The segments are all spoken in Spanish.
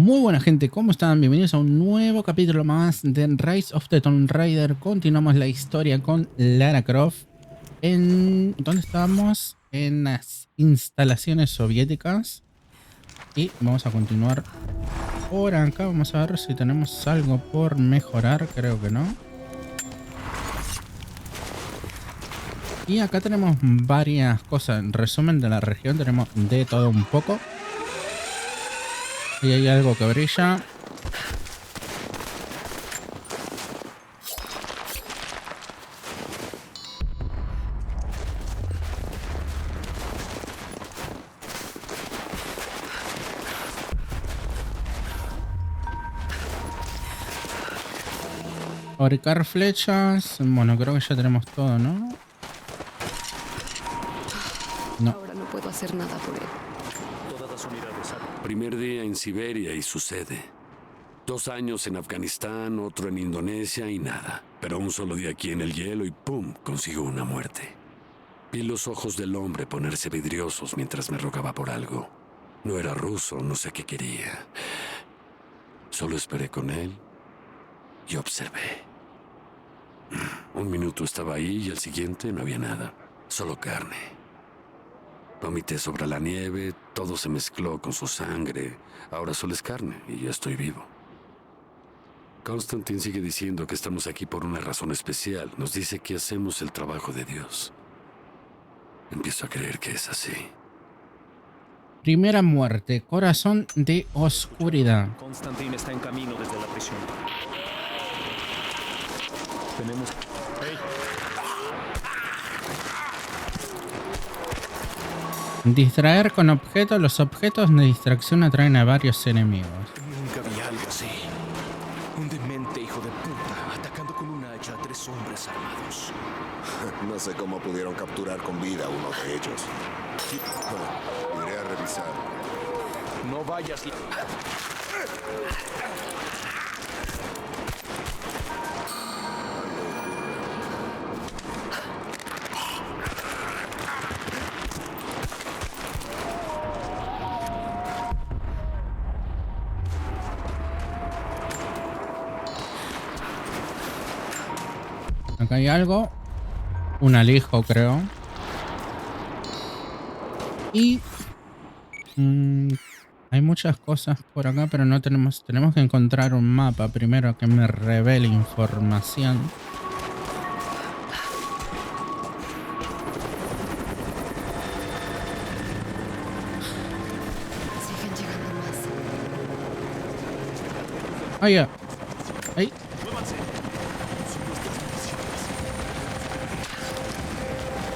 Muy buena gente, ¿cómo están? Bienvenidos a un nuevo capítulo más de Rise of the Tomb Raider. Continuamos la historia con Lara Croft. ¿Dónde estábamos? En las instalaciones soviéticas. Y vamos a continuar por acá. Vamos a ver si tenemos algo por mejorar. Creo que no. Y acá tenemos varias cosas. En resumen de la región tenemos de todo un poco. Y hay algo que brilla. Fabricar flechas. Bueno, creo que ya tenemos todo, ¿no? No. Ahora no puedo hacer nada por él. Todas las unidades. Primer día en Siberia y sucede. 2 años en Afganistán, otro en Indonesia y nada. Pero un solo día aquí en el hielo y ¡pum! Consigo una muerte. Vi los ojos del hombre ponerse vidriosos mientras me rogaba por algo. No era ruso, no sé qué quería. Solo esperé con él y observé. 1 minuto estaba ahí y al siguiente no había nada. Solo carne. Vomité sobre la nieve, todo se mezcló con su sangre. Ahora solo es carne y ya estoy vivo. Constantine sigue diciendo que estamos aquí por una razón especial. Nos dice que hacemos el trabajo de Dios. Empiezo a creer que es así. Primera muerte, corazón de oscuridad. Constantine está en camino desde la prisión. Tenemos... ¡Hey! Distraer con objetos. Los objetos de distracción atraen a varios enemigos. Nunca vi algo así. Un demente hijo de puta atacando con un hacha a 3 hombres armados. No sé cómo pudieron capturar con vida a uno de ellos. Iré a revisar. No vayas. Acá hay algo. Un alijo, creo. Y... hay muchas cosas por acá, pero no tenemos... Tenemos que encontrar un mapa primero que me revele información. Siguen llegando más. Ah, ya. Ahí.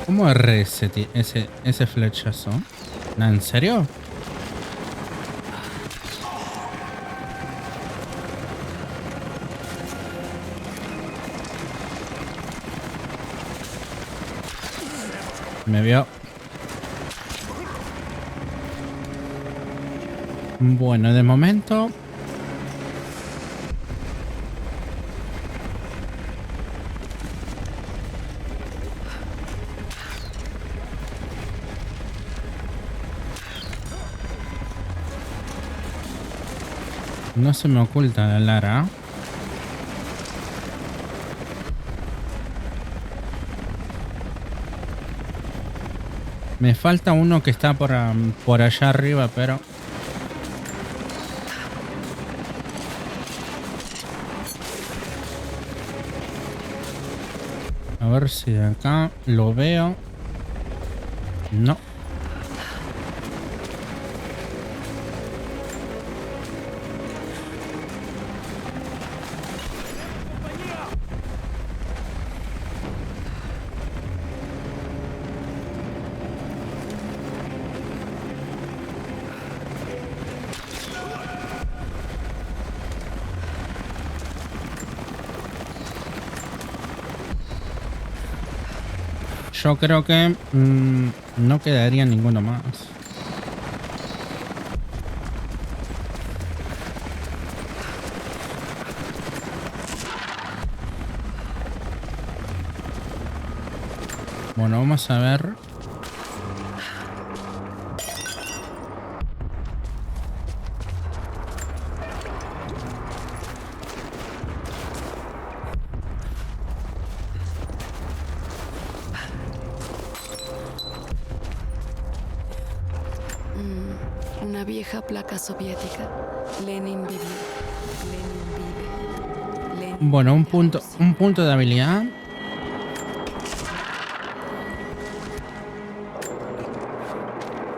¿Cómo erré ese flechazo? ¿No, en serio? Me vio. Bueno, de momento... no se me oculta la Lara. Me falta uno que está por allá arriba, pero... a ver si de acá lo veo. No. Yo creo que no quedaría ninguno más. Bueno, vamos a ver. vieja placa soviética. Lenin vivió. Lenin vive. Lenin Bueno, un vive. punto de habilidad.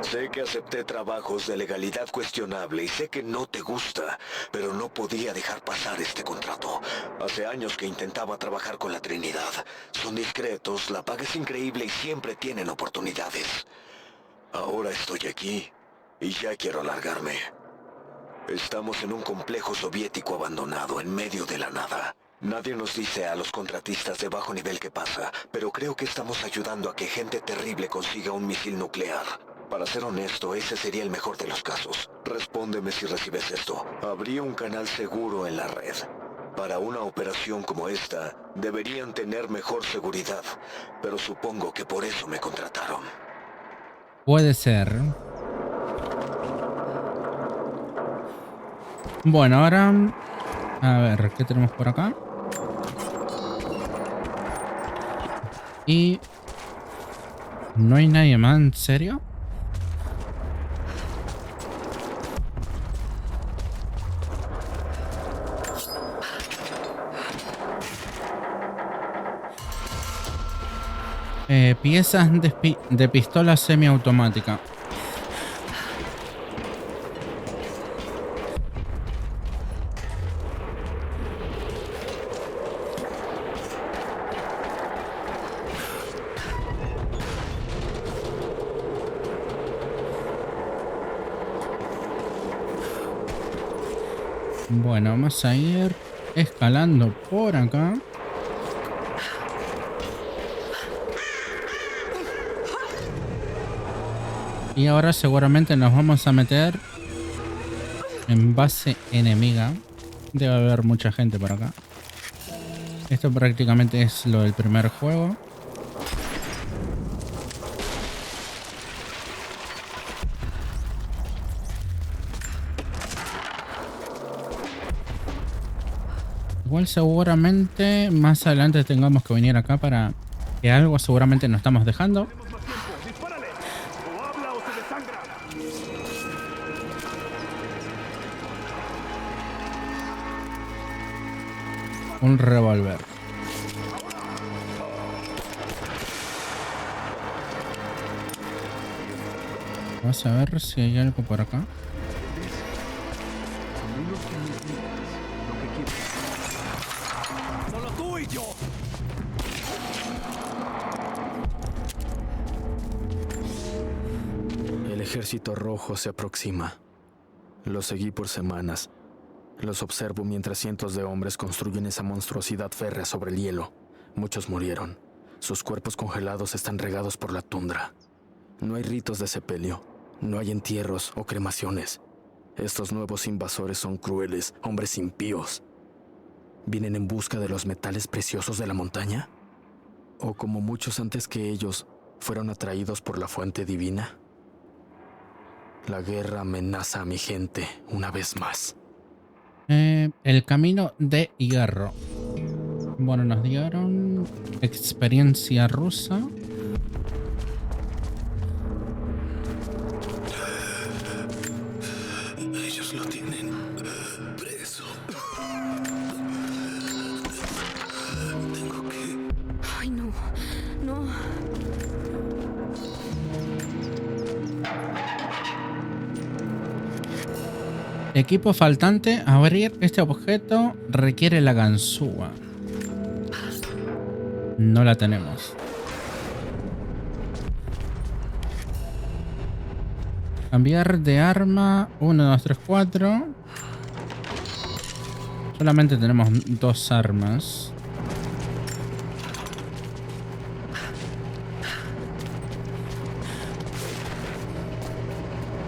Sé que acepté trabajos de legalidad cuestionable y sé que no te gusta, pero no podía dejar pasar este contrato. Hace años que intentaba trabajar con la Trinidad. Son discretos, la paga es increíble y siempre tienen oportunidades. Ahora estoy aquí y ya quiero largarme. Estamos en un complejo soviético abandonado en medio de la nada. Nadie nos dice a los contratistas de bajo nivel qué pasa, pero creo que estamos ayudando a que gente terrible consiga un misil nuclear. Para ser honesto, ese sería el mejor de los casos. Respóndeme si recibes esto. Habría un canal seguro en la red. Para una operación como esta, deberían tener mejor seguridad, pero supongo que por eso me contrataron. Puede ser. Bueno, ahora... A ver, ¿qué tenemos por acá? Y... ¿No hay nadie más? ¿En serio? Piezas de pistola semiautomática. Bueno, vamos a ir escalando por acá. Y ahora seguramente nos vamos a meter en base enemiga. Debe haber mucha gente por acá. Esto prácticamente es lo del primer juego. Igual seguramente más adelante tengamos que venir acá para que algo seguramente nos estamos dejando. Un revólver. Vamos a ver si hay algo por acá. ¡Solo tú y yo! El ejército rojo se aproxima. Lo seguí por semanas. Los observo mientras cientos de hombres construyen esa monstruosidad férrea sobre el hielo. Muchos murieron. Sus cuerpos congelados están regados por la tundra. No hay ritos de sepelio. No hay entierros o cremaciones. Estos nuevos invasores son crueles, hombres impíos. ¿Vienen en busca de los metales preciosos de la montaña? ¿O como muchos antes que ellos, fueron atraídos por la fuente divina? La guerra amenaza a mi gente una vez más. El camino de hierro. Bueno, nos dieron experiencia rusa. Ellos lo tienen preso. Tengo que... Ay, no. No. Equipo faltante. Abrir este objeto requiere la ganzúa. No la tenemos. Cambiar de arma. 1, 2, 3, 4. Solamente tenemos 2 armas.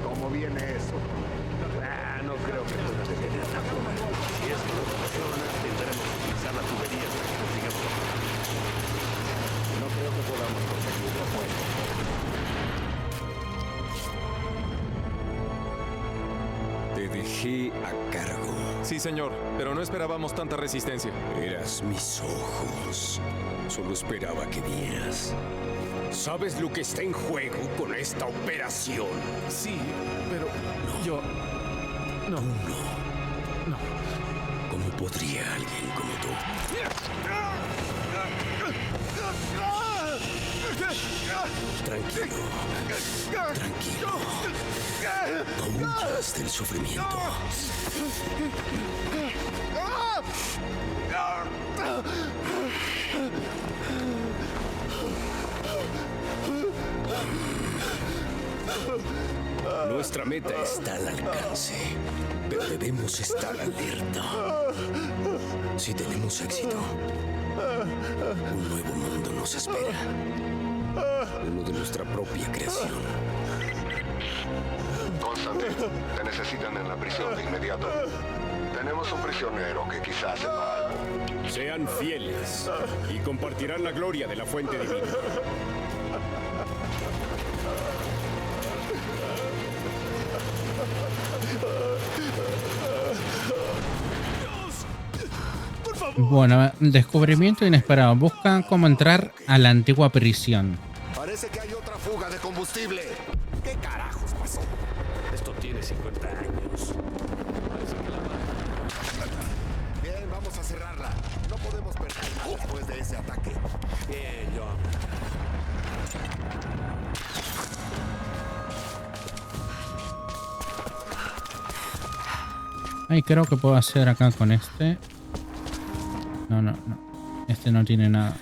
¿Cómo viene eso? No creo que pueda detener. Si esto no funciona, tendremos que utilizar la tubería hasta que consigamos. No creo que podamos conseguirlo a fuego. Te dejé a cargo. Sí, señor, pero no esperábamos tanta resistencia. Eras mis ojos. Solo esperaba que vieras. ¿Sabes lo que está en juego con esta operación? Sí, pero yo... No. ¿Cómo podría alguien como tú? Tranquilo. No huyas del sufrimiento. Nuestra meta está al alcance, pero debemos estar alerta. Si tenemos éxito, un nuevo mundo nos espera. Uno de nuestra propia creación. Constantine, te necesitan en la prisión de inmediato. Tenemos un prisionero que quizás sepa algo. Sean fieles y compartirán la gloria de la fuente divina. Bueno, descubrimiento inesperado. Buscan cómo entrar a la antigua prisión. Parece que hay otra fuga de combustible. ¿Qué carajos pasó? Esto tiene 50 años. Parece que Bien, vamos a cerrarla. No podemos perder más después de ese ataque. Bien, John. Ay, creo que puedo hacer acá con este. No. Este no tiene nada.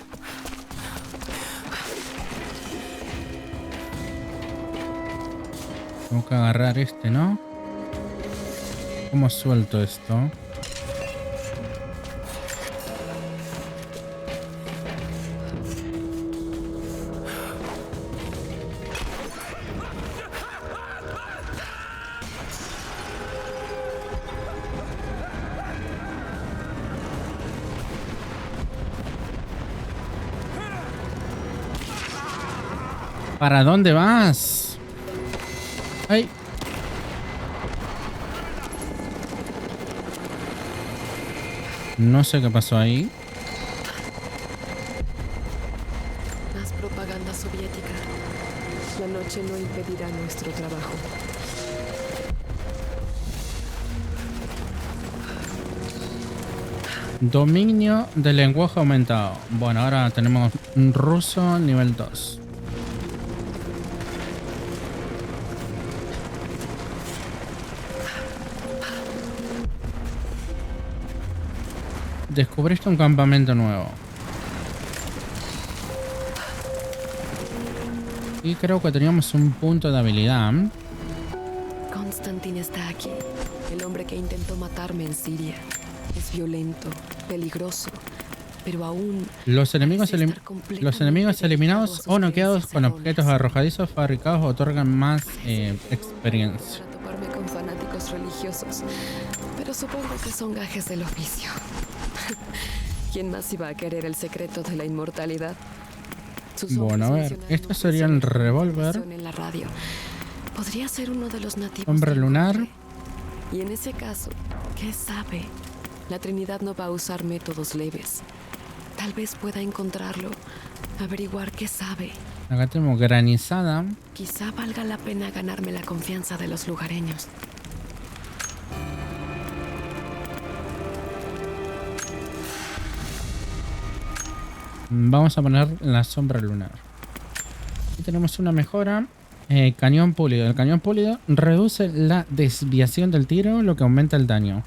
Tengo que agarrar este, ¿no? ¿Cómo suelto esto? ¿Para dónde vas? ¡Ay! No sé qué pasó ahí. Más propaganda soviética. La noche no impedirá nuestro trabajo. Dominio del lenguaje aumentado. Bueno, ahora tenemos un ruso nivel 2. Descubriste un campamento nuevo. Y creo que teníamos un punto de habilidad. Constantine está aquí. El hombre que intentó matarme en Siria. Es violento, peligroso, pero aún... Los enemigos eliminados o noqueados con objetos arrojadizos fabricados otorgan más experiencia. Para toparme con fanáticos religiosos, pero supongo que son gajes del oficio. ¿Quién más iba a querer el secreto de la inmortalidad? Bueno, a ver, esto sería el revólver. En la radio. Podría ser uno de los nativos. Hombre lunar. Y en ese caso, ¿qué sabe? La Trinidad no va a usar métodos leves. Tal vez pueda encontrarlo, averiguar qué sabe. Acá tenemos granizada. Quizá valga la pena ganarme la confianza de los lugareños. Vamos a poner la sombra lunar. Aquí tenemos una mejora. Cañón pulido. El cañón pulido reduce la desviación del tiro, lo que aumenta el daño.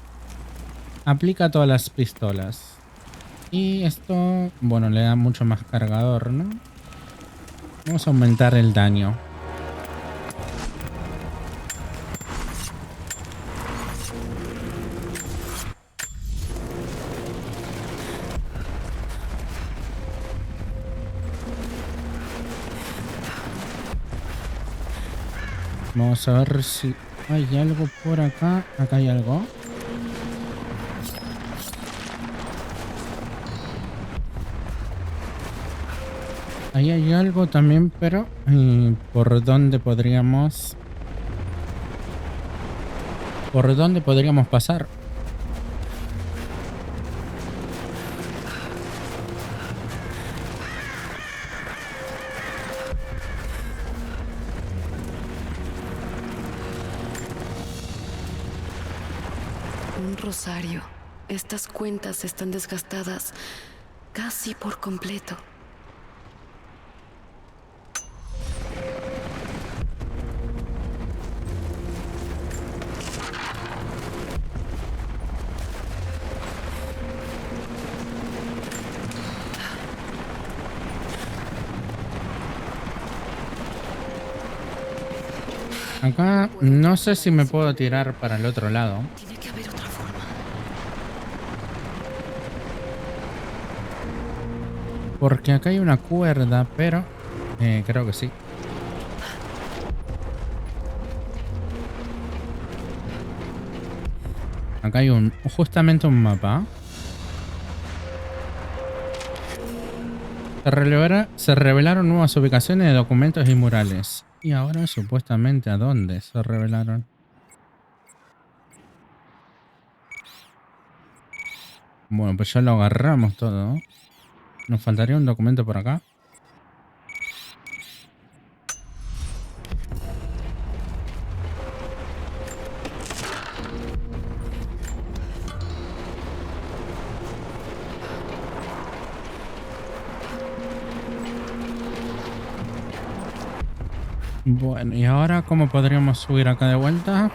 Aplica a todas las pistolas. Y esto, bueno, le da mucho más cargador, ¿no? Vamos a aumentar el daño. Vamos a ver si hay algo por acá. Acá hay algo. Ahí hay algo también, pero ¿por dónde podríamos pasar? Un rosario. Estas cuentas están desgastadas casi por completo. Acá no sé si me puedo tirar para el otro lado. Tiene que haber otra forma. Porque acá hay una cuerda, pero creo que sí. Acá hay justamente un mapa. Se revelaron nuevas ubicaciones de documentos y murales. Y ahora supuestamente ¿a dónde se revelaron? Bueno, pues ya lo agarramos todo, ¿no? Nos faltaría un documento por acá. Bueno, ¿y ahora cómo podríamos subir acá de vuelta?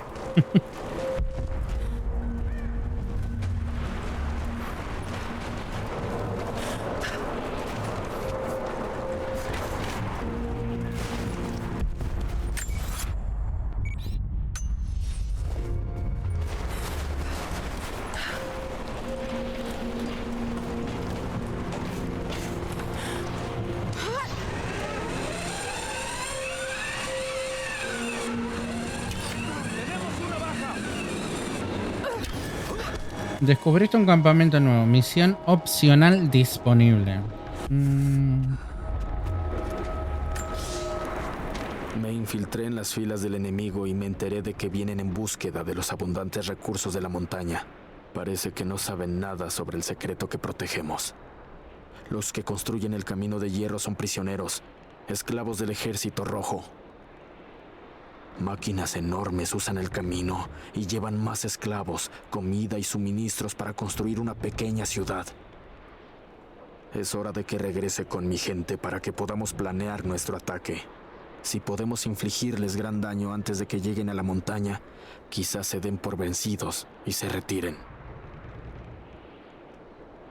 Descubriste un campamento nuevo. Misión opcional disponible. Me infiltré en las filas del enemigo y me enteré de que vienen en búsqueda de los abundantes recursos de la montaña. Parece que no saben nada sobre el secreto que protegemos. Los que construyen el camino de hierro son prisioneros, esclavos del Ejército Rojo. Máquinas enormes usan el camino y llevan más esclavos, comida y suministros para construir una pequeña ciudad. Es hora de que regrese con mi gente para que podamos planear nuestro ataque. Si podemos infligirles gran daño antes de que lleguen a la montaña, quizás se den por vencidos y se retiren.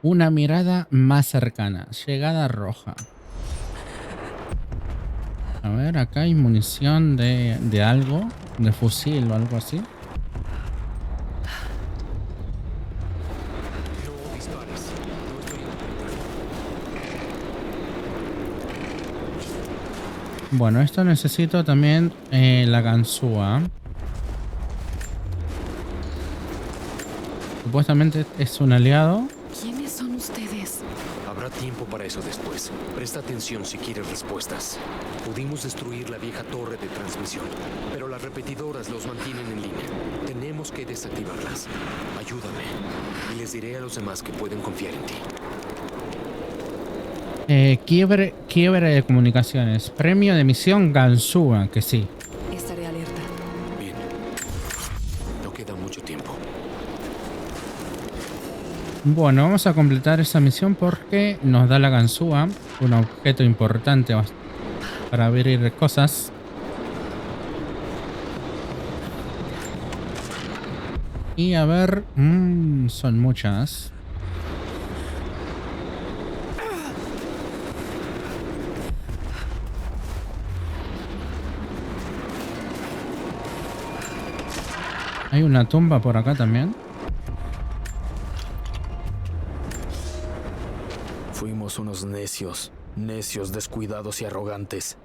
Una mirada más cercana. Llegada roja. A ver, acá hay munición de algo. De fusil o algo así. No dispares. No estoy intentando. Bueno, esto necesito también la ganzúa. Supuestamente es un aliado. ¿Quiénes son ustedes? Habrá tiempo para eso después. Presta atención si quieres respuestas. Pudimos destruir la vieja torre de transmisión, pero las repetidoras los mantienen en línea. Tenemos que desactivarlas. Ayúdame y les diré a los demás que pueden confiar en ti. Quiebre de comunicaciones. Premio de misión ganzúa, que sí. Estaré alerta. Bien. No queda mucho tiempo. Bueno, vamos a completar esa misión porque nos da la ganzúa, un objeto importante para abrir cosas. Y a ver, son muchas. Hay una tumba por acá también. Fuimos unos necios, descuidados y arrogantes.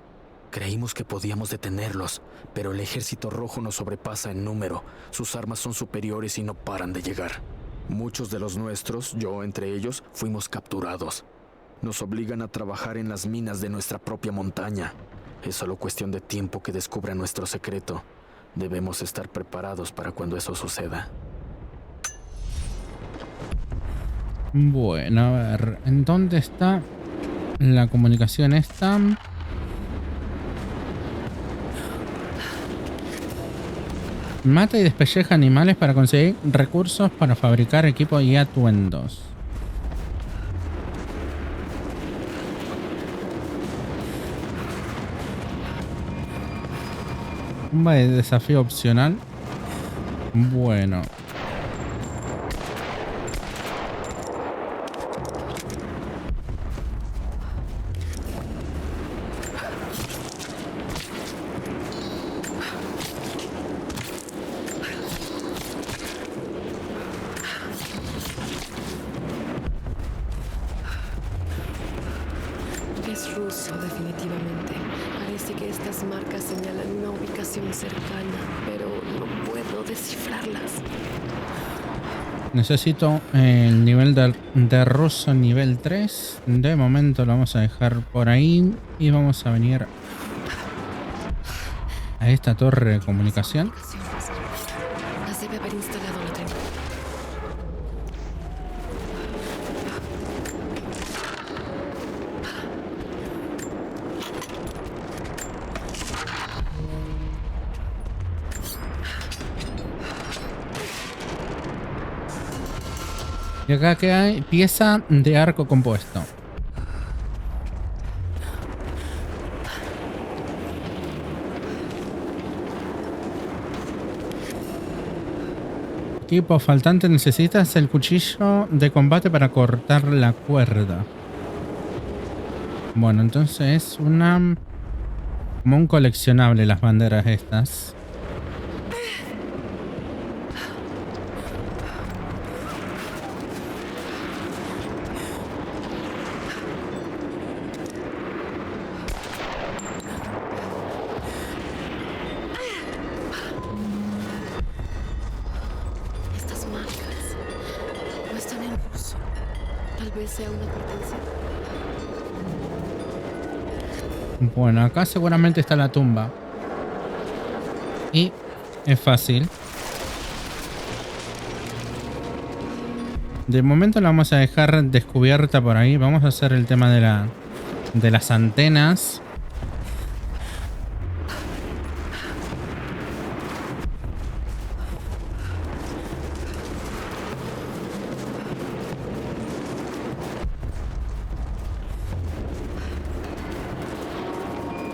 Creímos que podíamos detenerlos, pero el Ejército Rojo nos sobrepasa en número. Sus armas son superiores y no paran de llegar. Muchos de los nuestros, yo entre ellos, fuimos capturados. Nos obligan a trabajar en las minas de nuestra propia montaña. Es solo cuestión de tiempo que descubran nuestro secreto. Debemos estar preparados para cuando eso suceda. Bueno, a ver, ¿en dónde está la comunicación esta? Mata y despelleja animales para conseguir recursos para fabricar equipo y atuendos. Un desafío opcional. Bueno. Es ruso, definitivamente. Parece que estas marcas señalan una ubicación cercana, pero no puedo descifrarlas. Necesito el nivel de ruso nivel 3. De momento lo vamos a dejar por ahí. Y vamos a venir a esta torre de comunicación. Las debe haber instalado la tren. Y acá que hay pieza de arco compuesto. Equipo faltante, necesitas el cuchillo de combate para cortar la cuerda. Bueno, entonces es una... como un coleccionable las banderas estas. Estas marcas no están en ruso. Tal vez sea una advertencia. Bueno, acá seguramente está la tumba. Y es fácil. De momento la vamos a dejar descubierta por ahí. Vamos a hacer el tema de las antenas.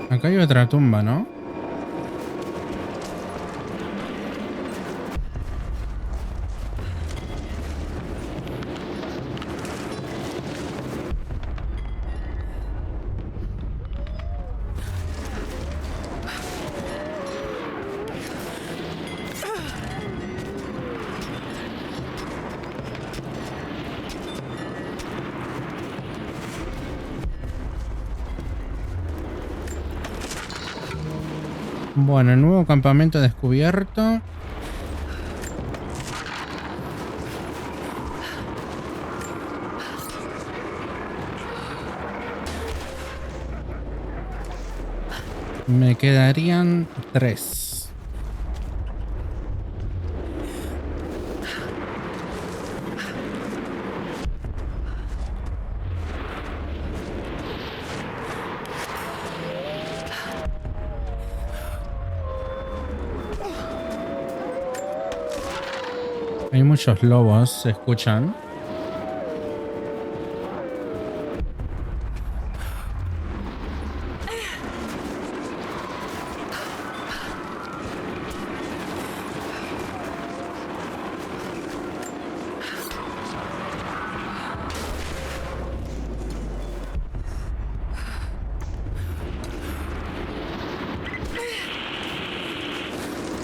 Acá hay otra tumba, ¿no? Bueno, el nuevo campamento descubierto. Me quedarían 3. Hay muchos lobos, se escuchan.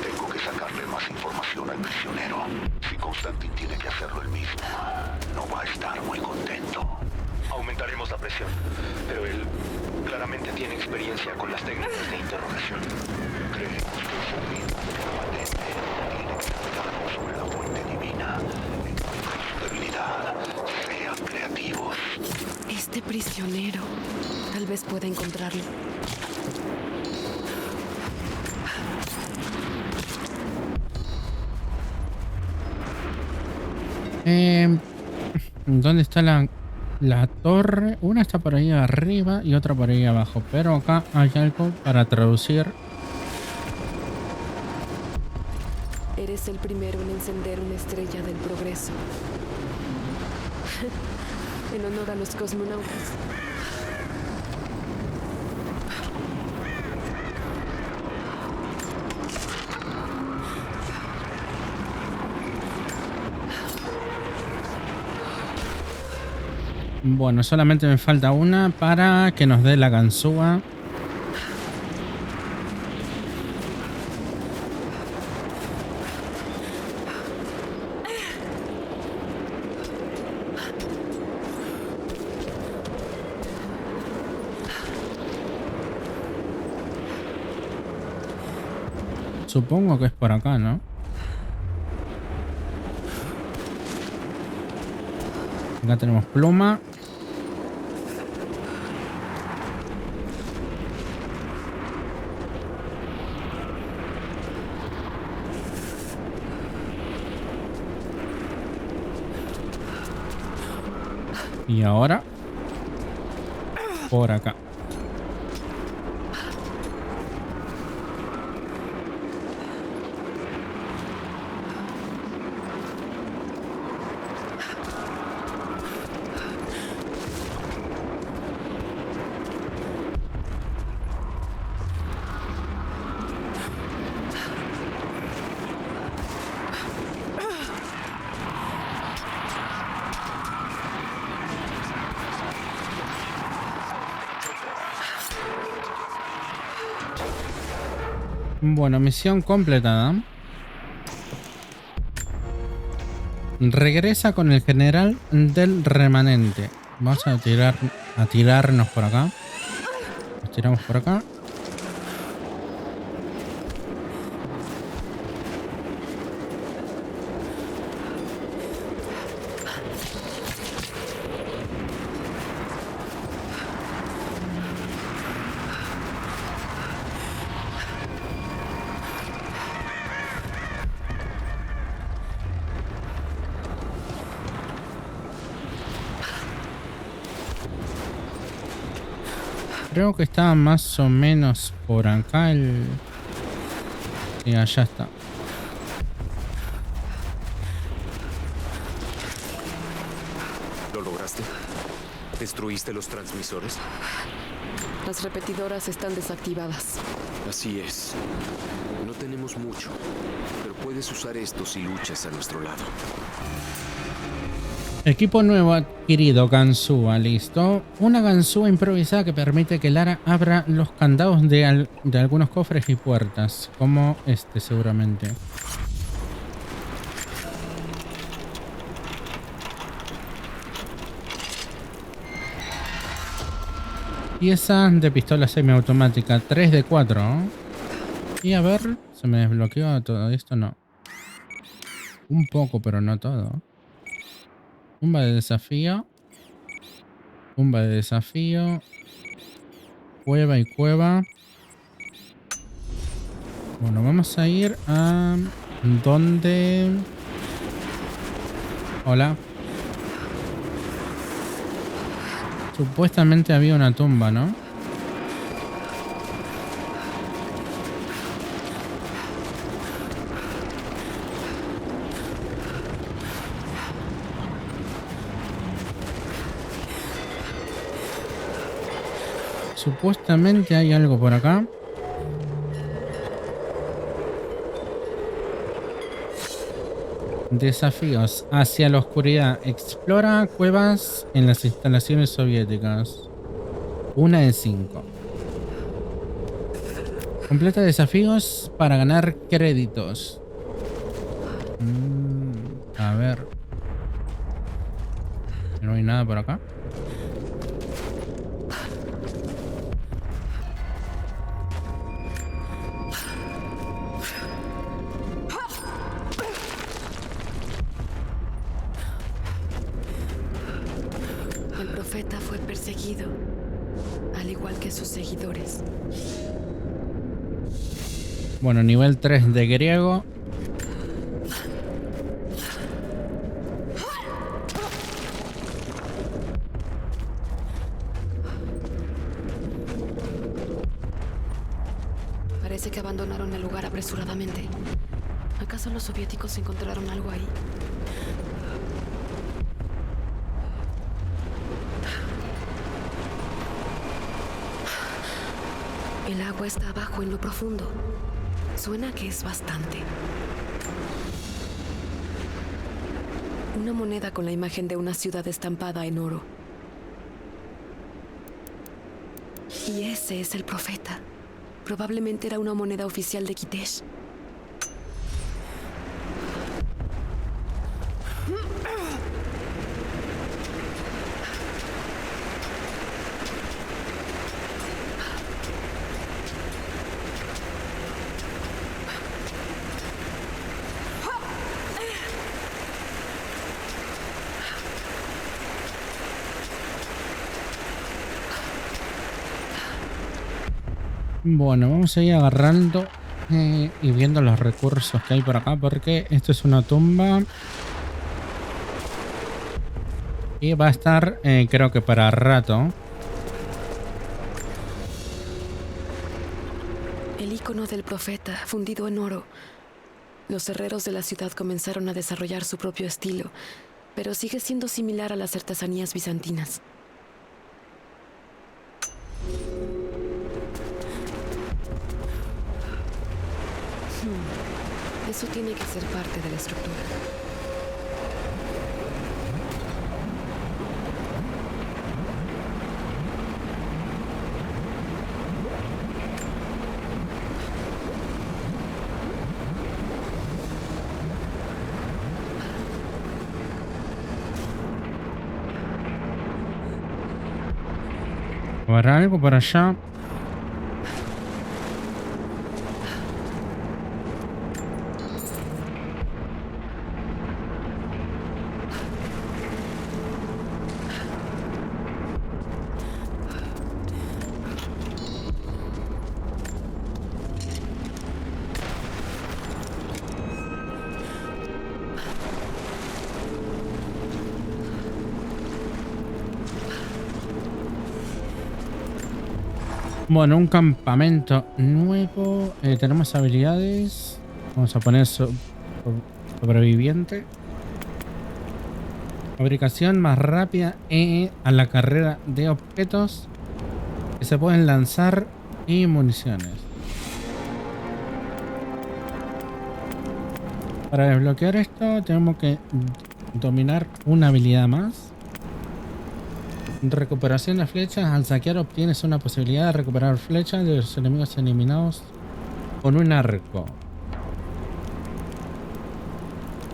Tengo que sacarle más información al prisionero. Si Constantin tiene que hacerlo él mismo, no va a estar muy contento. Aumentaremos la presión, pero él claramente tiene experiencia con las técnicas de interrogación. Creemos que es el mismo patente. Tiene que explicarnos sobre la fuente divina. Encuentren su debilidad. Sean creativos. Este prisionero tal vez pueda encontrarlo. ¿Dónde está la torre? Una está por ahí arriba y otra por ahí abajo. Pero acá hay algo para traducir. es el primero en encender una estrella del progreso. En honor a los cosmonautas. Bueno, solamente me falta una para que nos dé la ganzúa. Supongo que es por acá, ¿no? Acá tenemos pluma. Y ahora por acá. Bueno, misión completada. Regresa con el general del remanente. Vamos a tirarnos por acá. Nos tiramos por acá. Creo que está más o menos por acá el... Y allá está. ¿Lo lograste? ¿Destruiste los transmisores? Las repetidoras están desactivadas. Así es. No tenemos mucho, pero puedes usar esto si luchas a nuestro lado. Equipo nuevo adquirido, ganzúa, listo. Una ganzúa improvisada que permite que Lara abra los candados de algunos cofres y puertas, como este seguramente. Pieza de pistola semiautomática, 3 de 4. Y a ver, ¿se me desbloqueó todo esto? No. Un poco, pero no todo. Tumba de desafío. Tumba de desafío. Cueva y cueva. Bueno, vamos a ir a... ¿Dónde? Hola. Supuestamente había una tumba, ¿no? Supuestamente hay algo por acá. Desafíos hacia la oscuridad. Explora cuevas en las instalaciones soviéticas. 1 de 5. Completa desafíos para ganar créditos. A ver. No hay nada por acá. El profeta fue perseguido, al igual que sus seguidores. Bueno, nivel 3 de griego. Parece que abandonaron el lugar apresuradamente. ¿Acaso ¿Acaso los soviéticos encontraron algo ahí? El agua está abajo en lo profundo. Suena que es bastante. Una moneda con la imagen de una ciudad estampada en oro. Y ese es el profeta. Probablemente era una moneda oficial de Kitesh. Bueno, vamos a ir agarrando y viendo los recursos que hay por acá, porque esto es una tumba y va a estar, creo que para rato. El icono del profeta, fundido en oro. Los herreros de la ciudad comenzaron a desarrollar su propio estilo, pero sigue siendo similar a las artesanías bizantinas. Eso tiene que ser parte de la estructura. ¿Habrá algo por allá? Bueno, un campamento nuevo. Tenemos habilidades. Vamos a poner sobreviviente. Fabricación más rápida a la carrera de objetos que se pueden lanzar y municiones. Para desbloquear esto tenemos que dominar una habilidad más. Recuperación de flechas. Al saquear obtienes una posibilidad de recuperar flechas de los enemigos eliminados con un arco.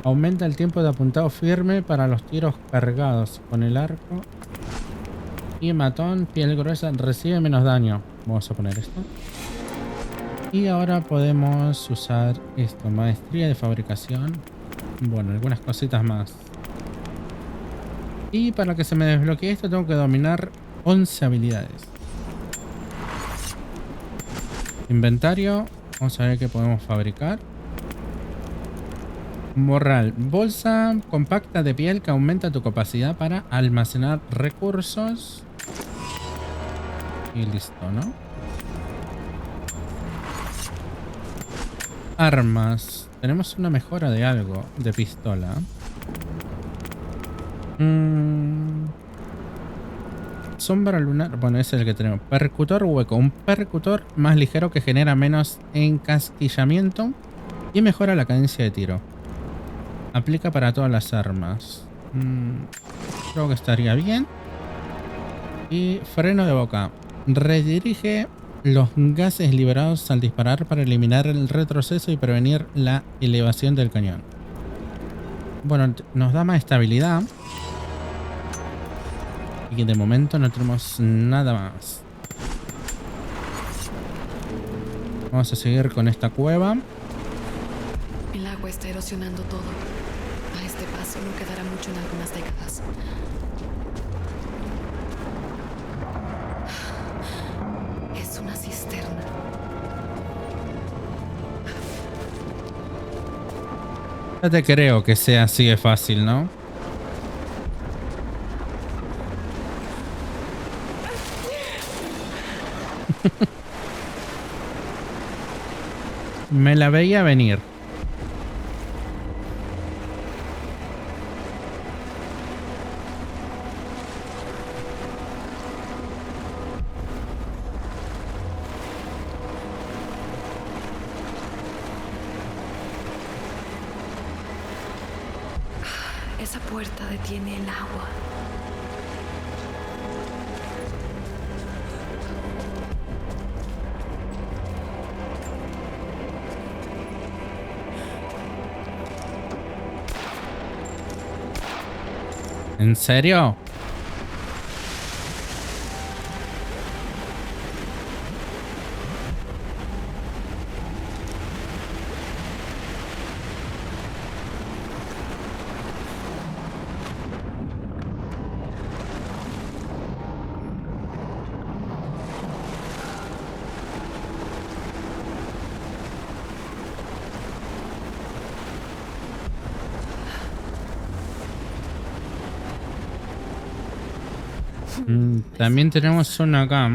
Aumenta el tiempo de apuntado firme para los tiros cargados con el arco. Y matón, piel gruesa, recibe menos daño. Vamos a poner esto. Y ahora podemos usar esto. Maestría de fabricación. Bueno, algunas cositas más. Y para que se me desbloquee esto tengo que dominar 11 habilidades. Inventario. Vamos a ver qué podemos fabricar. Morral. Bolsa compacta de piel que aumenta tu capacidad para almacenar recursos. Y listo, ¿no? Armas. Tenemos una mejora de algo. De pistola. Sombra lunar. Bueno, ese es el que tenemos. Percutor hueco. Un percutor más ligero que genera menos encasquillamiento y mejora la cadencia de tiro. Aplica para todas las armas. Creo que estaría bien. Y freno de boca. Redirige los gases liberados al disparar para eliminar el retroceso y prevenir la elevación del cañón. Bueno, nos da más estabilidad. Y de momento no tenemos nada más. Vamos a seguir con esta cueva. El agua está erosionando todo. A este paso no quedará mucho en algunas décadas. Es una cisterna. Ya te creo que sea así de fácil, ¿no? Me la veía venir. puerta detiene el agua. ¿En serio? También tenemos una acá.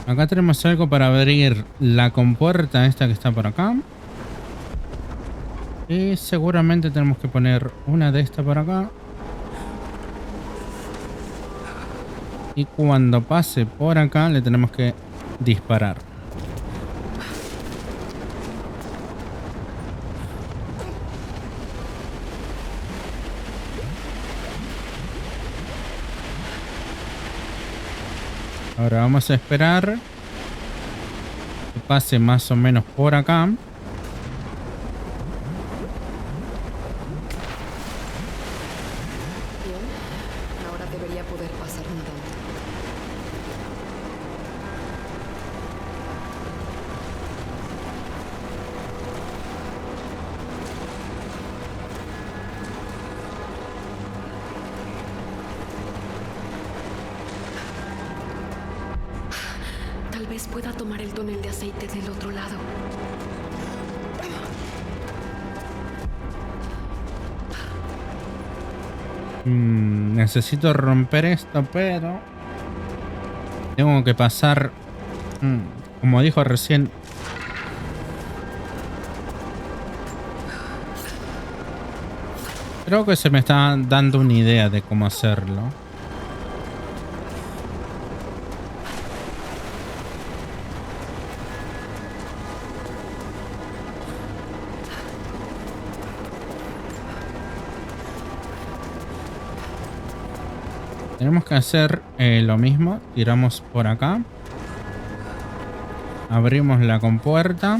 Acá tenemos algo para abrir la compuerta esta que está por acá. Y seguramente tenemos que poner una de estas por acá. Y cuando pase por acá le tenemos que disparar. Ahora vamos a esperar que pase más o menos por acá. Bien, ahora debería poder pasar nadando. Tal vez pueda tomar el túnel de aceite del otro lado. Necesito romper esto, pero tengo que pasar, como dijo recién, creo que se me está dando una idea de cómo hacerlo. Tenemos que hacer lo mismo. Tiramos por acá. Abrimos la compuerta.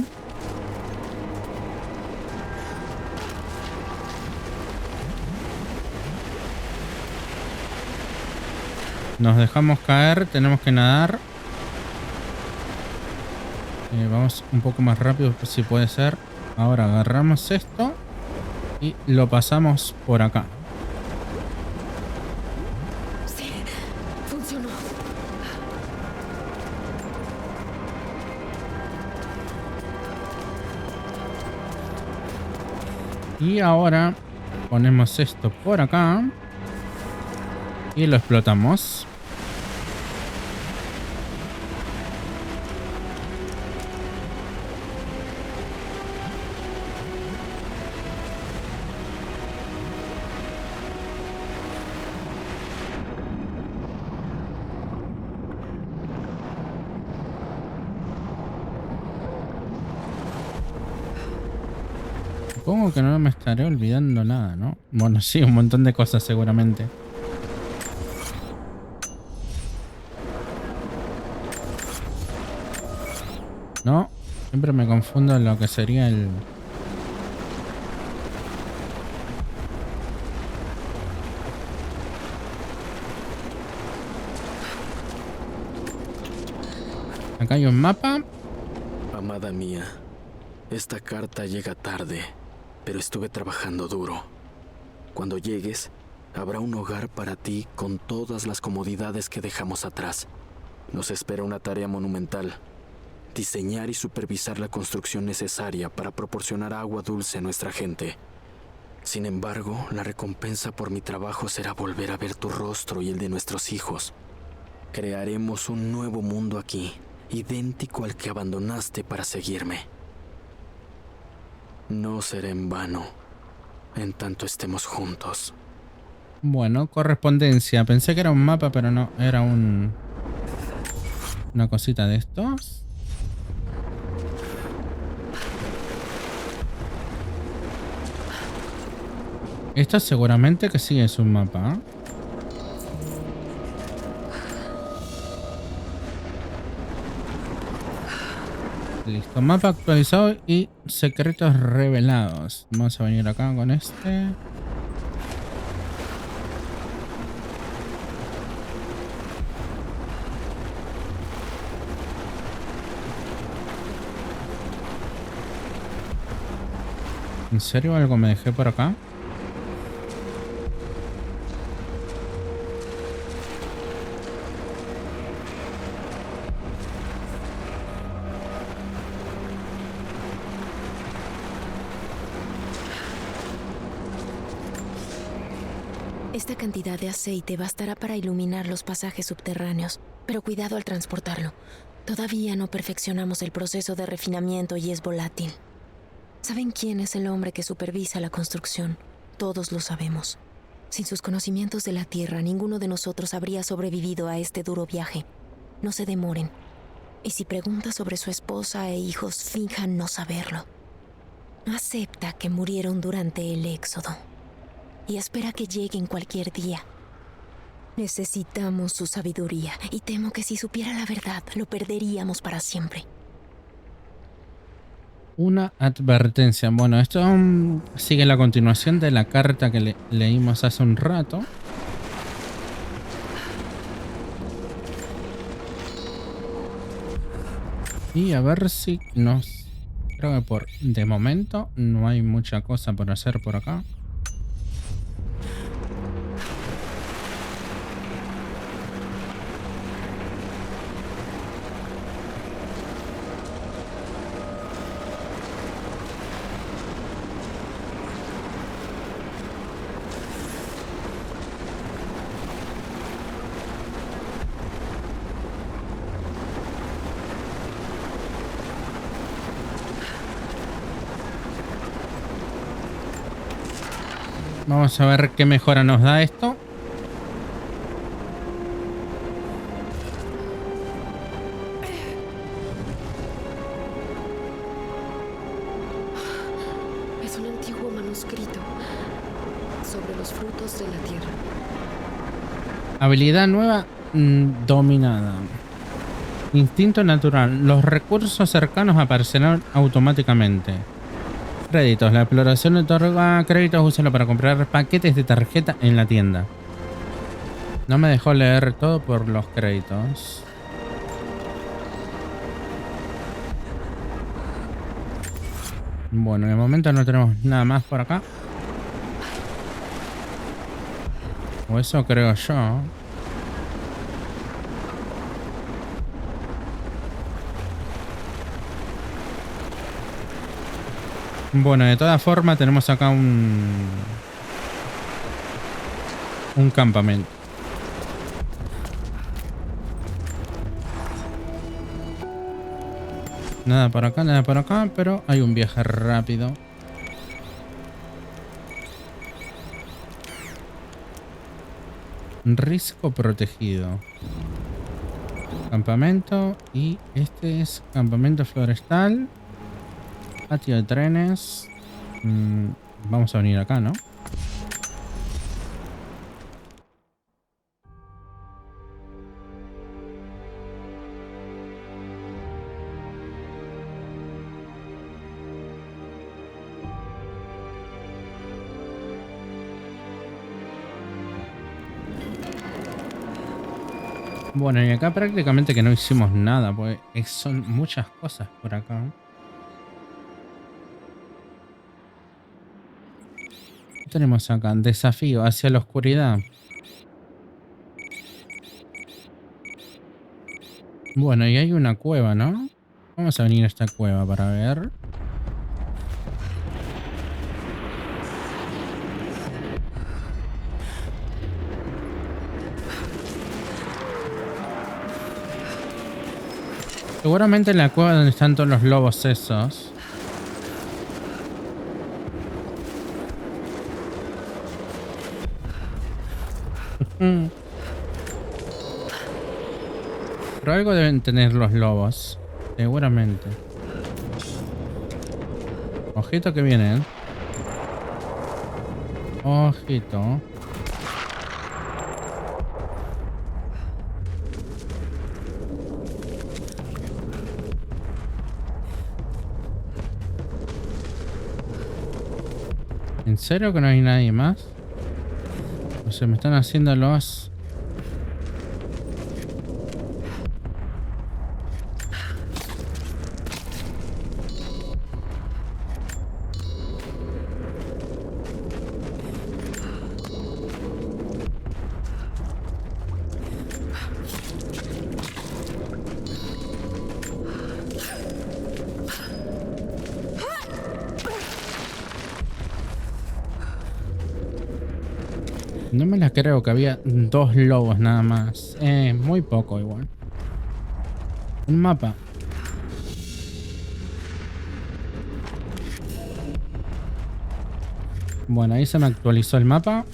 Nos dejamos caer. Tenemos que nadar. Vamos un poco más rápido si puede ser. Ahora agarramos esto y lo pasamos por acá. Y ahora ponemos esto por acá y lo explotamos. Supongo que no me estaré olvidando nada, ¿no? Bueno, sí, un montón de cosas seguramente. No, siempre me confundo en lo que sería el... Acá hay un mapa. Amada mía, esta carta llega tarde, pero estuve trabajando duro. Cuando llegues, habrá un hogar para ti con todas las comodidades que dejamos atrás. Nos espera una tarea monumental: diseñar y supervisar la construcción necesaria para proporcionar agua dulce a nuestra gente. Sin embargo, la recompensa por mi trabajo será volver a ver tu rostro y el de nuestros hijos. Crearemos un nuevo mundo aquí, idéntico al que abandonaste para seguirme. No será en vano, en tanto estemos juntos. Bueno, correspondencia. Pensé que era un mapa, pero no. Era una cosita de estos. Esto seguramente que sí es un mapa. Listo, mapa actualizado y secretos revelados. Vamos a venir acá con este. ¿En serio algo me dejé por acá? Esta cantidad de aceite bastará para iluminar los pasajes subterráneos, pero cuidado al transportarlo. Todavía no perfeccionamos el proceso de refinamiento y es volátil. ¿Saben quién es el hombre que supervisa la construcción? Todos lo sabemos. Sin sus conocimientos de la Tierra, ninguno de nosotros habría sobrevivido a este duro viaje. No se demoren. Y si pregunta sobre su esposa e hijos, finjan no saberlo. Acepta que murieron durante el éxodo. Y espera que lleguen cualquier día. Necesitamos su sabiduría, y temo que si supiera la verdad, lo perderíamos para siempre. Una advertencia. Bueno, esto sigue la continuación de la carta que leímos hace un rato. Y a ver si nos... Creo que de momento no hay mucha cosa por hacer por acá. Vamos a ver qué mejora nos da esto. Es un antiguo manuscrito sobre los frutos de la tierra. Habilidad nueva dominada. Instinto natural. Los recursos cercanos aparecerán automáticamente. Créditos. La exploración otorga créditos. Úsalo para comprar paquetes de tarjeta en la tienda. No me dejó leer todo por los créditos. Bueno, de momento no tenemos nada más por acá. O eso creo yo. Bueno, de todas formas tenemos acá un campamento. Nada por acá, pero hay un viaje rápido. Risco protegido. Campamento. Y este es campamento forestal. Patio de trenes. Vamos a venir acá, ¿no? Bueno, y acá prácticamente que no hicimos nada, pues son muchas cosas por acá. ¿Qué tenemos acá? Desafío hacia la oscuridad. Bueno, y hay una cueva, ¿no? Vamos a venir a esta cueva para ver. Seguramente en la cueva donde están todos los lobos esos. Pero algo deben tener los lobos. Seguramente. Ojito que vienen. Ojito. ¿En serio que no hay nadie más? O se me están haciendo los... No me la creo que había 2 lobos nada más. Muy poco igual. Un mapa. Bueno, ahí se me actualizó el mapa.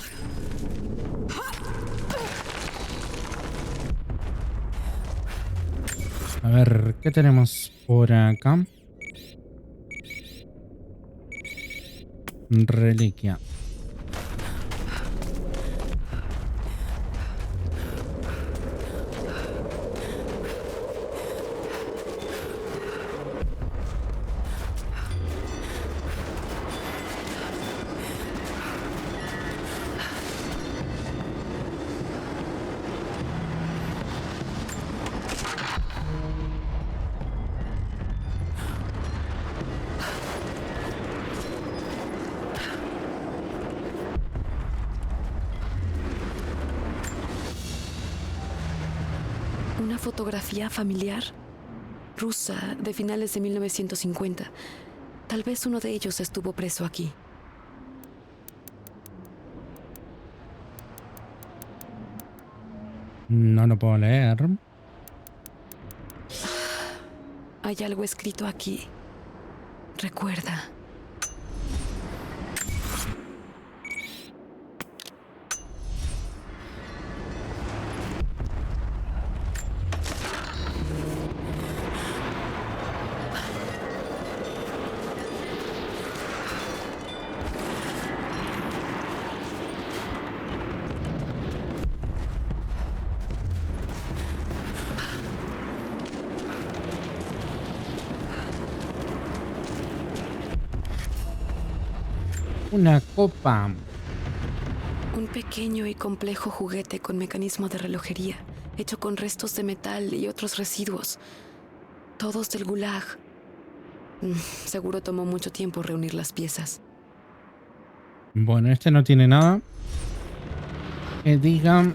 A ver, ¿qué tenemos por acá? Reliquia. Una fotografía familiar rusa de finales de 1950. Tal vez uno de ellos estuvo preso aquí. No lo puedo leer. Hay algo escrito aquí. Recuerda. Una copa. Un pequeño y complejo juguete con mecanismo de relojería, hecho con restos de metal y otros residuos. Todos del Gulag. Seguro tomó mucho tiempo reunir las piezas. Bueno, este no tiene nada. Que diga...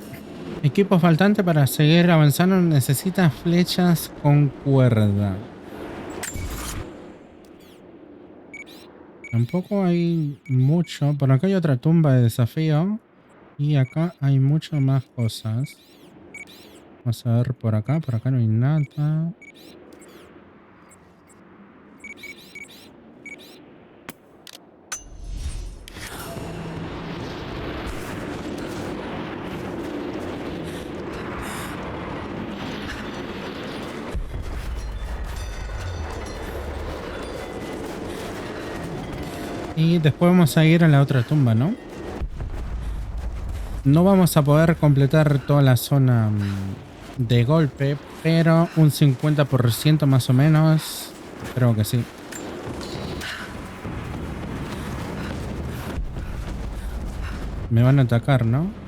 Equipo faltante para seguir avanzando. Necesita flechas con cuerda. Tampoco hay mucho. Por acá hay otra tumba de desafío. Y acá hay mucho más cosas. Vamos a ver por acá. Por acá no hay nada. Y después vamos a ir a la otra tumba, ¿no? No vamos a poder completar toda la zona de golpe, pero un 50% más o menos. Creo que sí. Me van a atacar, ¿no?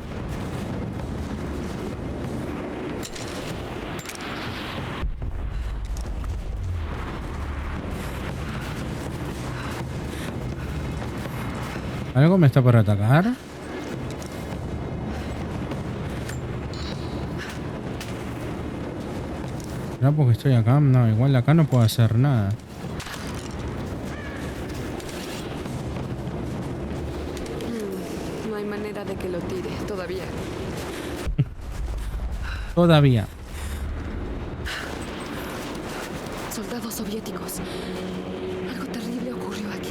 ¿Algo me está por atacar? No, porque estoy acá. No, igual acá no puedo hacer nada. No hay manera de que lo tire todavía. Todavía. Soldados soviéticos. Algo terrible ocurrió aquí.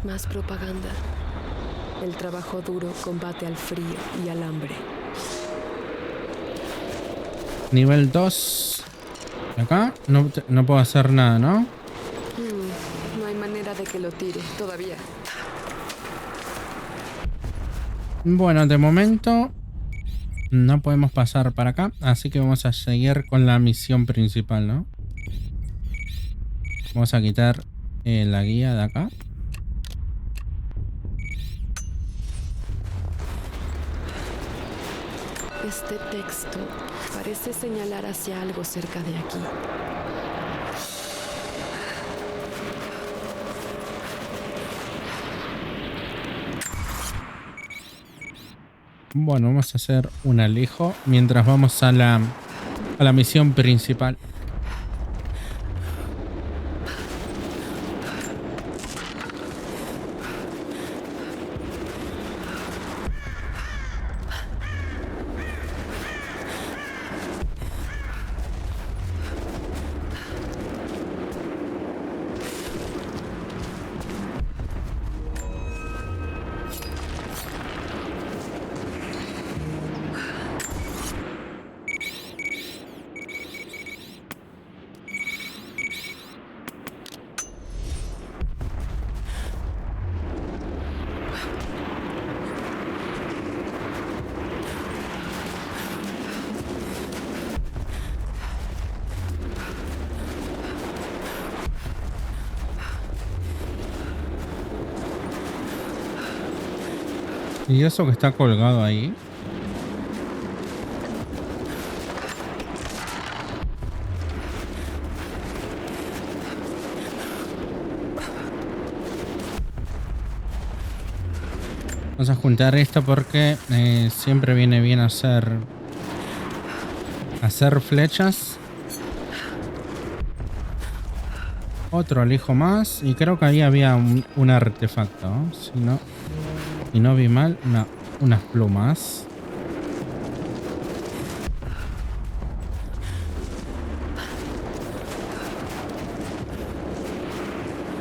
Más propaganda. El trabajo duro combate al frío y al hambre. Nivel 2. Acá no puedo hacer nada, ¿no? No hay manera de que lo tire todavía. Bueno, de momento no podemos pasar para acá, así que vamos a seguir con la misión principal, ¿no? Vamos a quitar la guía de acá. Este texto parece señalar hacia algo cerca de aquí. Bueno, vamos a hacer un alijo mientras vamos a la misión principal. ¿Y eso que está colgado ahí? Vamos a juntar esto porque siempre viene bien hacer flechas. Otro alijo más. Y creo que ahí había un artefacto, ¿no? Si no vi mal, unas plumas.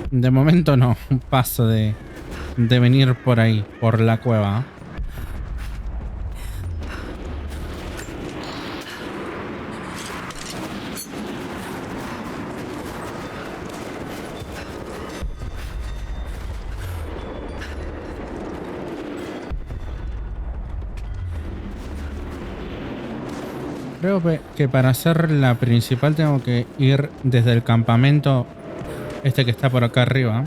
De momento no. Paso de venir por ahí, por la cueva. Creo que para hacer la principal tengo que ir desde el campamento este que está por acá arriba.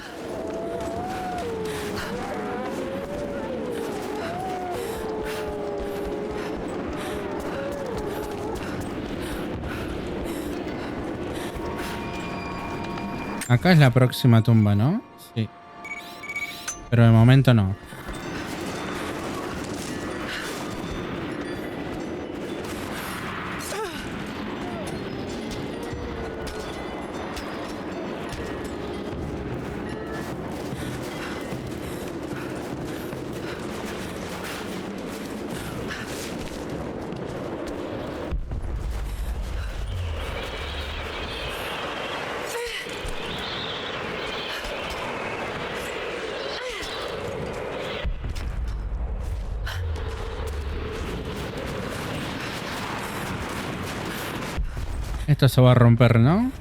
Acá es la próxima tumba, ¿no? Sí. Pero de momento no. Esto se va a romper, ¿no?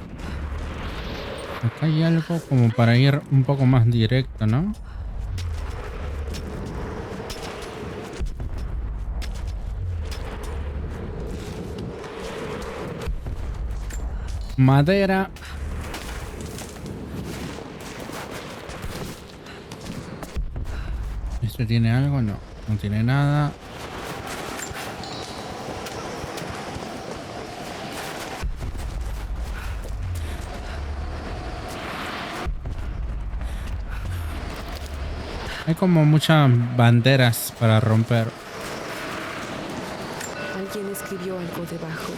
Acá hay algo como para ir un poco más directo, ¿no? Madera. ¿Esto tiene algo? No, no tiene nada. Hay como muchas banderas para romper. Alguien escribió algo debajo.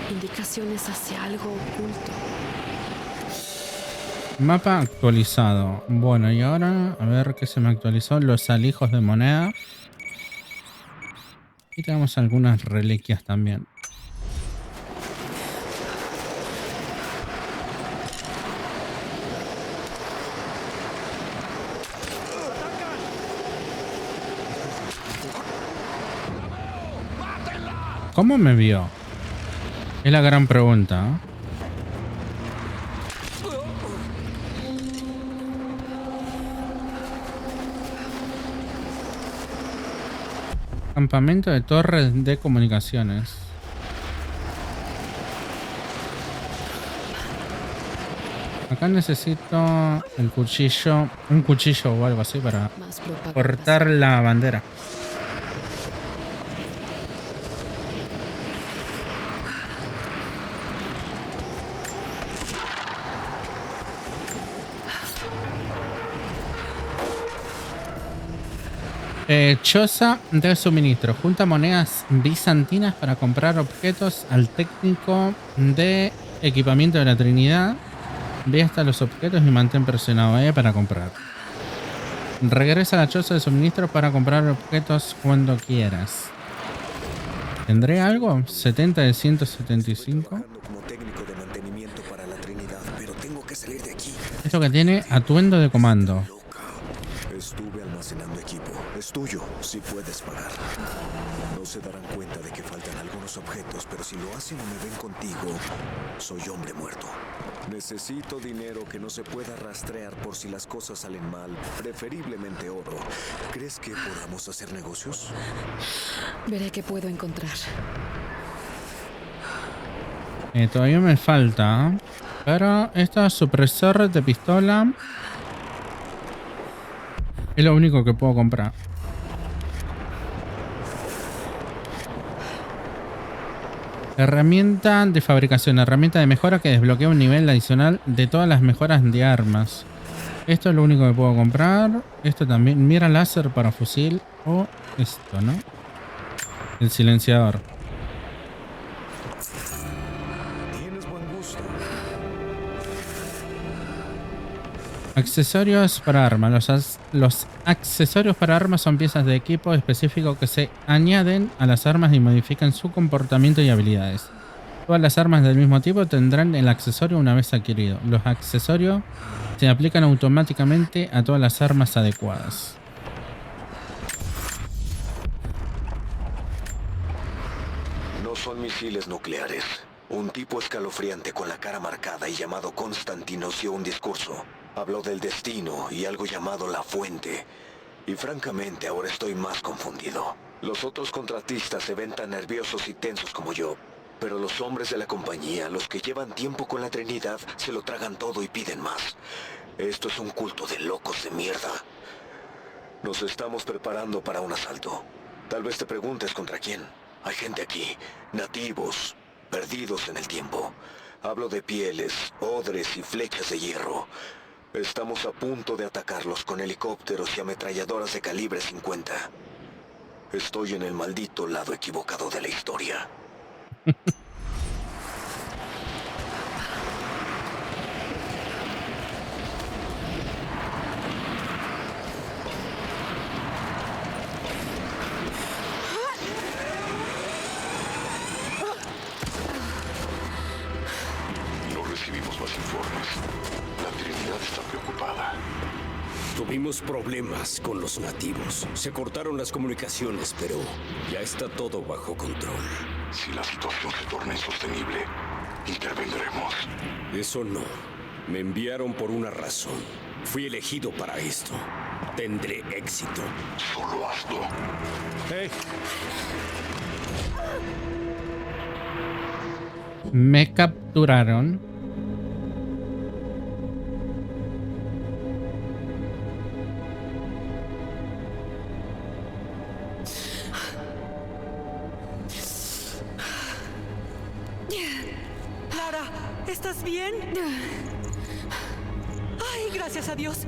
Indicaciones hacia algo oculto. Mapa actualizado. Bueno, y ahora a ver qué se me actualizó. Los alijos de moneda. Y tenemos algunas reliquias también. ¿Cómo me vio? Es la gran pregunta, ¿eh? Campamento de torres de comunicaciones. Acá necesito el cuchillo, un cuchillo o algo así para cortar la bandera. Choza de suministro. Junta monedas bizantinas para comprar objetos al técnico de equipamiento de la Trinidad. Ve hasta los objetos y mantén presionado E para comprar. Regresa a la choza de suministro para comprar objetos cuando quieras. ¿Tendré algo? 70 de 175. Como técnico de mantenimiento para la Trinidad, pero tengo que salir de aquí. Esto que tiene atuendo de comando. Estuve almacenando equipo. Es tuyo, si puedes pagar. No se darán cuenta de que faltan algunos objetos, pero si lo hacen o me ven contigo, soy hombre muerto. Necesito dinero que no se pueda rastrear por si las cosas salen mal, preferiblemente oro. ¿Crees que podamos hacer negocios? Veré qué puedo encontrar. Todavía me falta. Pero esta supresor de pistola es lo único que puedo comprar. Herramienta de fabricación. Herramienta de mejora que desbloquea un nivel adicional de todas las mejoras de armas. Esto es lo único que puedo comprar. Esto también. Mira láser para fusil. O esto, ¿no? El silenciador. Tienes buen gusto. Accesorios para armas. Los accesorios para armas son piezas de equipo específico que se añaden a las armas y modifican su comportamiento y habilidades. Todas las armas del mismo tipo tendrán el accesorio una vez adquirido. Los accesorios se aplican automáticamente a todas las armas adecuadas. No son misiles nucleares. Un tipo escalofriante con la cara marcada y llamado Constantino dio un discurso. Habló del destino y algo llamado la fuente. Y francamente ahora estoy más confundido. Los otros contratistas se ven tan nerviosos y tensos como yo. Pero los hombres de la compañía, los que llevan tiempo con la Trinidad, se lo tragan todo y piden más. Esto es un culto de locos de mierda. Nos estamos preparando para un asalto. Tal vez te preguntes contra quién. Hay gente aquí, nativos, perdidos en el tiempo. Hablo de pieles, odres y flechas de hierro. Estamos a punto de atacarlos con helicópteros y ametralladoras de calibre 50. Estoy en el maldito lado equivocado de la historia. No recibimos más informes. La Trinidad está preocupada. Tuvimos problemas con los nativos. Se cortaron las comunicaciones, pero ya está todo bajo control. Si la situación se torna insostenible, intervendremos. Eso no. Me enviaron por una razón. Fui elegido para esto. Tendré éxito. Solo hazlo. Me capturaron. Lara, ¿estás bien? Ay, gracias a Dios.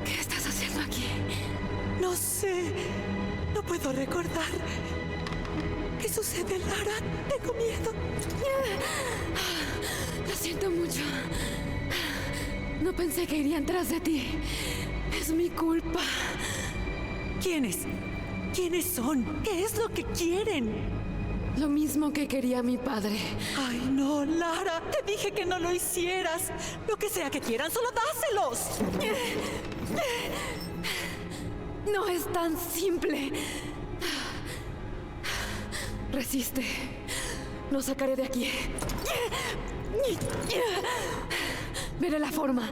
¿Qué estás haciendo aquí? No sé. No puedo recordar. ¿Qué sucede, Lara? Tengo miedo. Lo siento mucho. No pensé que irían tras de ti. Es mi culpa. ¿Quiénes? ¿Quiénes son? ¿Qué es lo que quieren? Lo mismo que quería mi padre. Ay, no, Lara. Te dije que no lo hicieras. Lo que sea que quieran, solo dáselos. No es tan simple. Resiste. Nos sacaré de aquí. Veré la forma.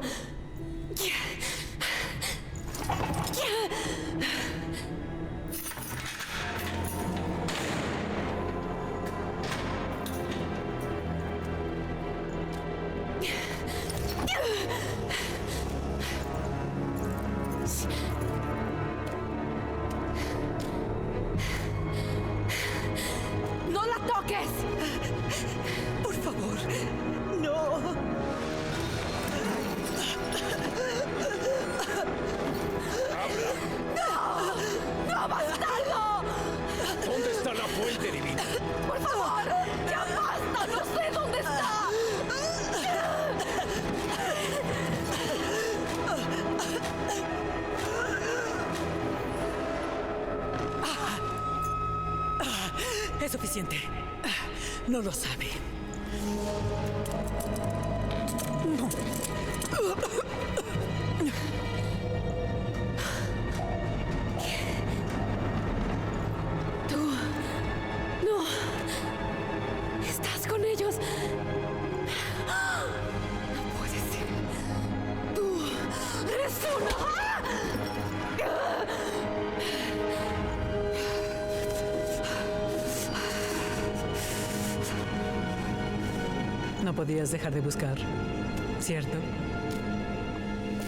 ¡No la toques! Por favor, no. ¡No, bastardo! ¿Dónde está la fuente divina? ¡Por favor! ¡Ya basta! ¡No sé dónde está! Es suficiente. No lo sabe. Tú... No... ¿Estás con ellos? No puede ser. Tú... eres uno... No podías dejar de buscar, ¿cierto?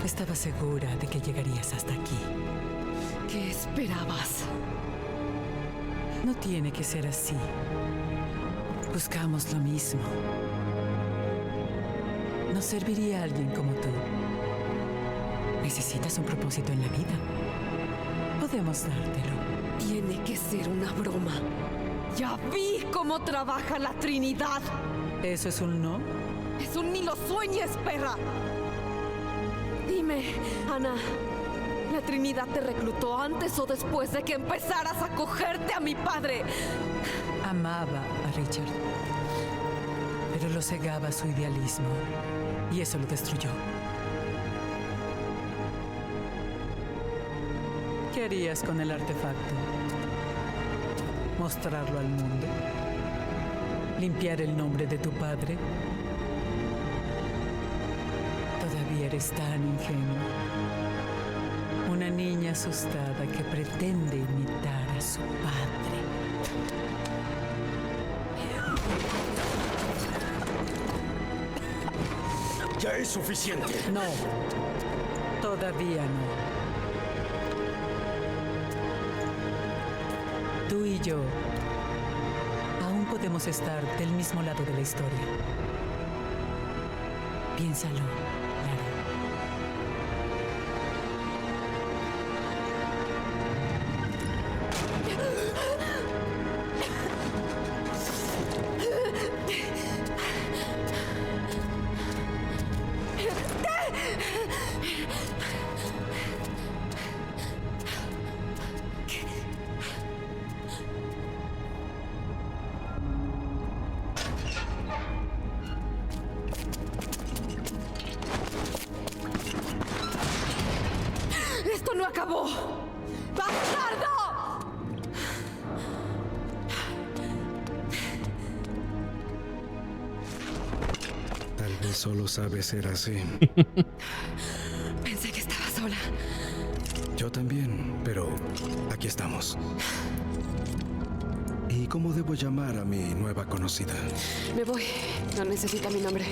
Estaba segura de que llegarías hasta aquí. ¿Qué esperabas? No tiene que ser así. Buscamos lo mismo. Nos serviría alguien como tú. ¿Necesitas un propósito en la vida? Podemos dártelo. Tiene que ser una broma. Ya vi cómo trabaja la Trinidad. ¿Eso es un no? Es un ni lo sueñes, perra. Dime, Ana, ¿la Trinidad te reclutó antes o después de que empezaras a cogerte a mi padre? Amaba a Richard, pero lo cegaba su idealismo y eso lo destruyó. ¿Qué harías con el artefacto? ¿Mostrarlo al mundo? ¿Limpiar el nombre de tu padre? Todavía eres tan ingenua. Una niña asustada que pretende imitar a su padre. Ya es suficiente. No, todavía no. Tú y yo aún podemos estar del mismo lado de la historia. Piénsalo, Lara. ¡Esto no acabó! ¡Bastardo! Tal vez solo sabe ser así. Pensé que estaba sola. Yo también, pero aquí estamos. ¿Y cómo debo llamar a mi nueva conocida? Me voy. No necesita mi nombre.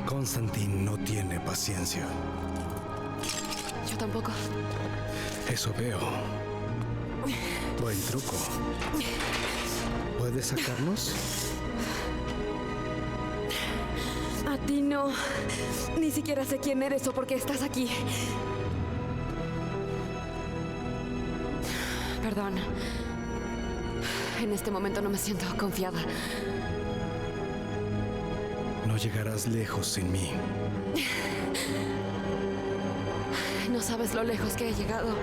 Constantine no tiene paciencia. Yo tampoco. Eso veo. Buen truco. ¿Puedes sacarnos? A ti no. Ni siquiera sé quién eres o por qué estás aquí. Perdón. En este momento no me siento confiada. No llegarás lejos sin mí. No sabes lo lejos que he llegado.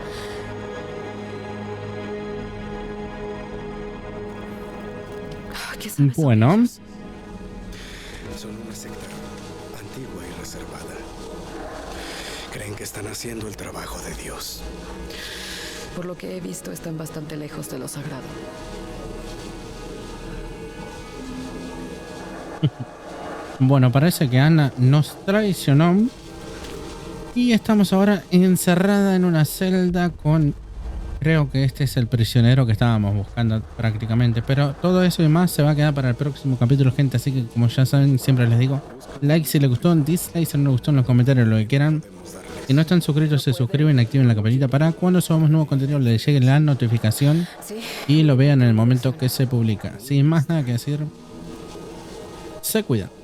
Bueno, Son una secta antigua y reservada. Creen que están haciendo el trabajo de Dios. Por lo que he visto, están bastante lejos de lo sagrado. Bueno, parece que Ana nos traicionó. Y estamos ahora encerrada en una celda con... Creo que este es el prisionero que estábamos buscando prácticamente. Pero todo eso y más se va a quedar para el próximo capítulo, gente. Así que como ya saben, siempre les digo, like si les gustó, dislike si no les gustó, en los comentarios lo que quieran. Si no están suscritos, se suscriben y activen la campanita para cuando subamos nuevo contenido les llegue la notificación y lo vean en el momento que se publica. Sin más nada que decir, se cuidan.